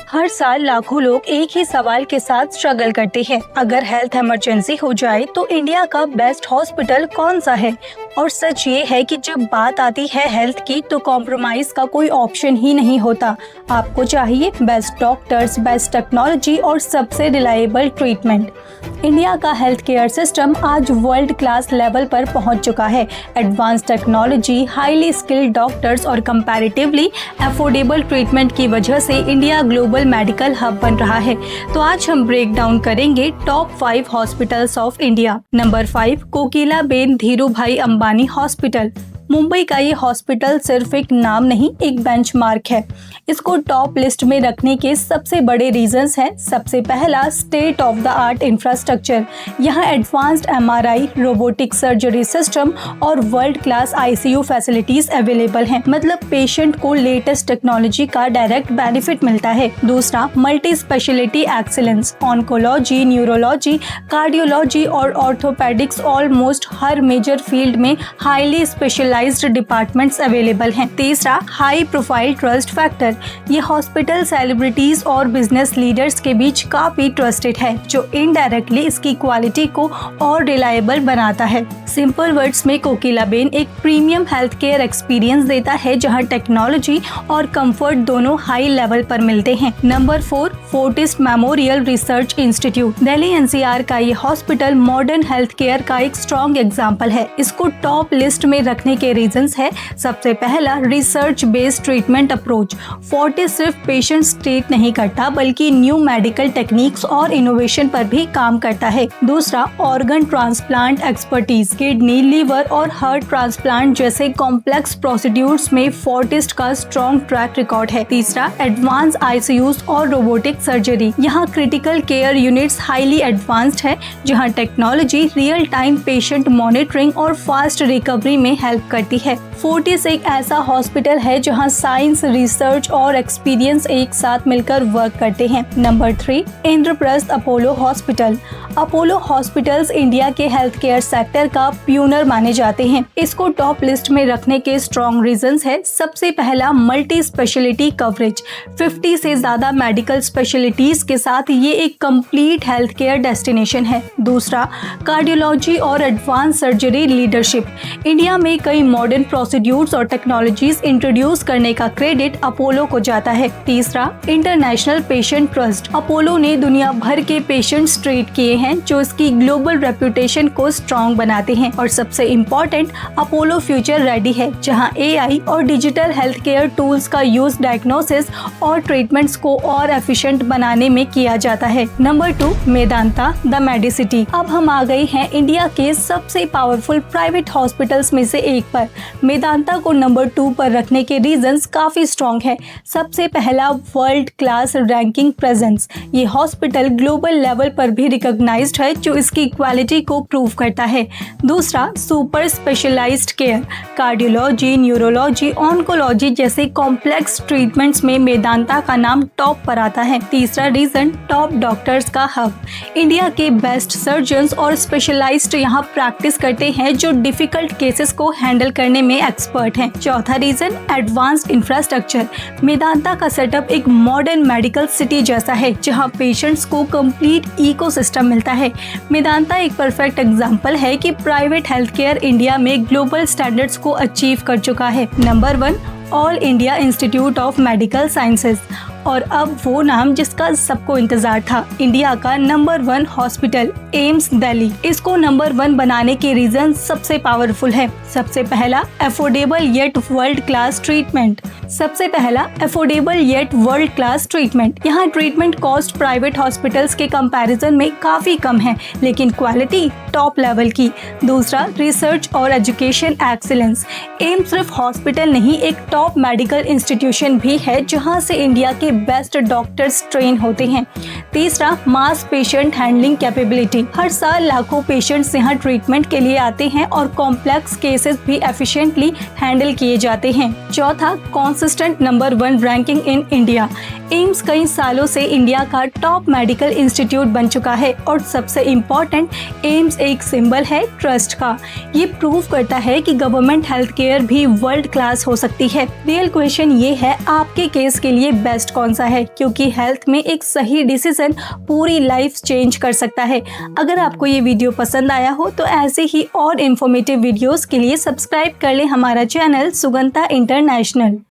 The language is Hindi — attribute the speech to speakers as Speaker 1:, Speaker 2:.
Speaker 1: हर साल लाखों लोग एक ही सवाल के साथ स्ट्रगल करते हैं। अगर हेल्थ इमरजेंसी हो जाए तो इंडिया का बेस्ट हॉस्पिटल कौन सा है? और सच ये है कि जब बात आती है हेल्थ की तो कॉम्प्रोमाइज का कोई ऑप्शन ही नहीं होता। आपको चाहिए बेस्ट डॉक्टर्स, बेस्ट टेक्नोलॉजी और सबसे रिलायबल ट्रीटमेंट। इंडिया का हेल्थ केयर सिस्टम आज वर्ल्ड क्लास लेवल पर पहुंच चुका है। Advance technology, highly skilled doctors और कंपैरेटिवली अफोर्डेबल ट्रीटमेंट की वजह से इंडिया ग्लोबल मेडिकल हब बन रहा है। तो आज हम ब्रेक डाउन करेंगे top 5 hospitals of India. Number 5, Kokilaben Dhirubhai Ambani hospital. Mumbai का ये हॉस्पिटल सिर्फ एक नाम नहीं, एक बेंचमार्क है। इसको टॉप लिस्ट में रखने के सबसे बड़े रीजंस हैं। सबसे पहला, state of the art infrastructure. यहाँ advanced MRI, robotic surgery system और world class ICU facilities available हैं। मतलब पेशेंट को लेटेस्ट टेक्नोलॉजी का डायरेक्ट बेनिफिट मिलता है। दूसरा, multi speciality excellence. Oncology, neurology, cardiology और ऑर्थोपेडिक्स, ऑलमोस्ट हर मेजर फील्ड में हाईली स्पेशलाइज्ड डिपार्टमेंट्स अवेलेबल हैं। तीसरा, हाई प्रोफाइल ट्रस्ट फैक्टर। ये हॉस्पिटल सेलिब्रिटीज और बिजनेस लीडर्स के बीच काफी ट्रस्टेड है, जो इनडायरेक्टली इसकी क्वालिटी को और रिलायबल बनाता है। सिंपल वर्ड्स में कोकिलाबेन एक प्रीमियम हेल्थ केयर एक्सपीरियंस देता है, जहां टेक्नोलॉजी और कंफर्ट दोनों हाई लेवल पर मिलते हैं। Number 4, Fortis memorial research institute. Delhi NCR का ये हॉस्पिटल मॉडर्न हेल्थ केयर का एक स्ट्रॉन्ग एग्जाम्पल है। इसको टॉप लिस्ट में रखने के रीजंस है। सबसे पहला, research based treatment approach. Fortis सिर्फ पेशेंट्स ट्रीट नहीं करता बल्कि न्यू मेडिकल टेक्निक्स और इनोवेशन पर भी काम करता है। दूसरा, organ transplant expertise. Kidney, liver और हार्ट ट्रांसप्लांट जैसे कॉम्प्लेक्स प्रोसीड्यूर्स में फोर्टिस का स्ट्रॉन्ग ट्रैक रिकॉर्ड है। तीसरा, एडवांस आईसीयूज और रोबोटिक सर्जरी। यहाँ critical care units highly advanced है, जहाँ technology real time patient monitoring और फास्ट रिकवरी में हेल्प करती है। फोर्टिस एक ऐसा हॉस्पिटल है जहां साइंस, रिसर्च और एक्सपीरियंस एक साथ मिलकर वर्क करते हैं। Number 3, Indraprastha Apollo hospital. Apollo hospitals India के हेल्थ केयर सेक्टर का प्यूनर माने जाते हैं। इसको टॉप लिस्ट में रखने के स्ट्रॉन्ग रीजंस है। सबसे पहला, मल्टी स्पेशलिटी कवरेज। 50 से ज्यादा मेडिकल स्पेशलिटीज के साथ ये एक कंप्लीट हेल्थ केयर डेस्टिनेशन है। दूसरा, कार्डियोलॉजी और एडवांस सर्जरी लीडरशिप। इंडिया में कई मॉडर्न प्रोसीड्यूर्स और टेक्नोलॉजीज इंट्रोड्यूस करने का क्रेडिट अपोलो को जाता है। तीसरा, इंटरनेशनल पेशेंट ट्रस्ट। अपोलो ने दुनिया भर के पेशेंट्स ट्रीट किए हैं, जो इसकी ग्लोबल रेपुटेशन को स्ट्रॉन्ग बनाते हैं। और सबसे इम्पोर्टेंट, अपोलो फ्यूचर रेडी है, जहां एआई और डिजिटल हेल्थ केयर टूल्स का यूज डायग्नोसिस और ट्रीटमेंट्स को और एफिशिएंट बनाने में किया जाता है। Number 2, Medanta the Medicity. अब हम आ गए हैं इंडिया के सबसे पावरफुल प्राइवेट हॉस्पिटल्स में से एक पर। मेदांता को नंबर 2 पर रखने के रीजंस काफी स्ट्रॉन्ग है। सबसे पहला, वर्ल्ड क्लास रैंकिंग प्रेजेंस। ये हॉस्पिटल ग्लोबल लेवल पर भी रिकॉग्नाइज्ड है, जो इसकी क्वालिटी को प्रूव करता है। दूसरा, super specialised care. Cardiology, neurology, oncology जैसे कॉम्प्लेक्स ट्रीटमेंट्स में मेदांता का नाम टॉप पर आता है। तीसरा रीजन, टॉप डॉक्टर्स का हब। इंडिया के बेस्ट सर्जन्स और स्पेशलाइज्ड यहाँ प्रैक्टिस करते हैं, जो डिफिकल्ट केसेस को हैंडल करने में एक्सपर्ट हैं। चौथा रीजन, एडवांस्ड इंफ्रास्ट्रक्चर। मेदांता का सेटअप एक मॉडर्न मेडिकल सिटी जैसा है, जहां पेशेंट्स को कंप्लीट इकोसिस्टम मिलता है। मेदांता एक परफेक्ट एग्जांपल है कि प्राइवेट हेल्थ केयर इंडिया में ग्लोबल स्टैंडर्ड्स को अचीव कर चुका है। Number 1, all India institute of medical sciences. और अब वो नाम जिसका सबको इंतजार था, इंडिया का नंबर 1 हॉस्पिटल एम्स दिल्ली। इसको नंबर 1 बनाने के रीजन सबसे पावरफुल है। सबसे पहला, affordable yet world class treatment. सबसे पहला, affordable yet world class treatment. यहाँ ट्रीटमेंट कॉस्ट प्राइवेट हॉस्पिटल्स के कंपैरिजन में काफी कम है, लेकिन क्वालिटी टॉप लेवल की। दूसरा, रिसर्च और एजुकेशन एक्सीलेंस। एम्स सिर्फ हॉस्पिटल नहीं, एक टॉप मेडिकल इंस्टीट्यूशन भी है, जहाँ से इंडिया के बेस्ट डॉक्टर्स ट्रेन होते हैं। तीसरा, मास पेशेंट हैंडलिंग कैपेबिलिटी। हर साल लाखों पेशेंट्स यहाँ ट्रीटमेंट के लिए आते हैं और कॉम्प्लेक्स केसेस भी एफिशिएंटली हैंडल किए जाते हैं। चौथा, consistent number 1 ranking in India. AIIMS कई सालों से इंडिया का टॉप मेडिकल इंस्टीट्यूट बन चुका है और सबसे इम्पोर्टेंट, एम्स एक सिंबल है ट्रस्ट का। ये प्रूव करता है कि गवर्नमेंट हेल्थ केयर भी वर्ल्ड क्लास हो सकती है। रियल क्वेश्चन ये है, आपके केस के लिए बेस्ट कौन सा है, क्योंकि हेल्थ में एक सही डिसीजन पूरी लाइफ चेंज कर सकता है। अगर आपको ये वीडियो पसंद आया हो तो ऐसे ही और इन्फॉर्मेटिव वीडियोस के लिए सब्सक्राइब कर लें हमारा चैनल सुगंता इंटरनेशनल।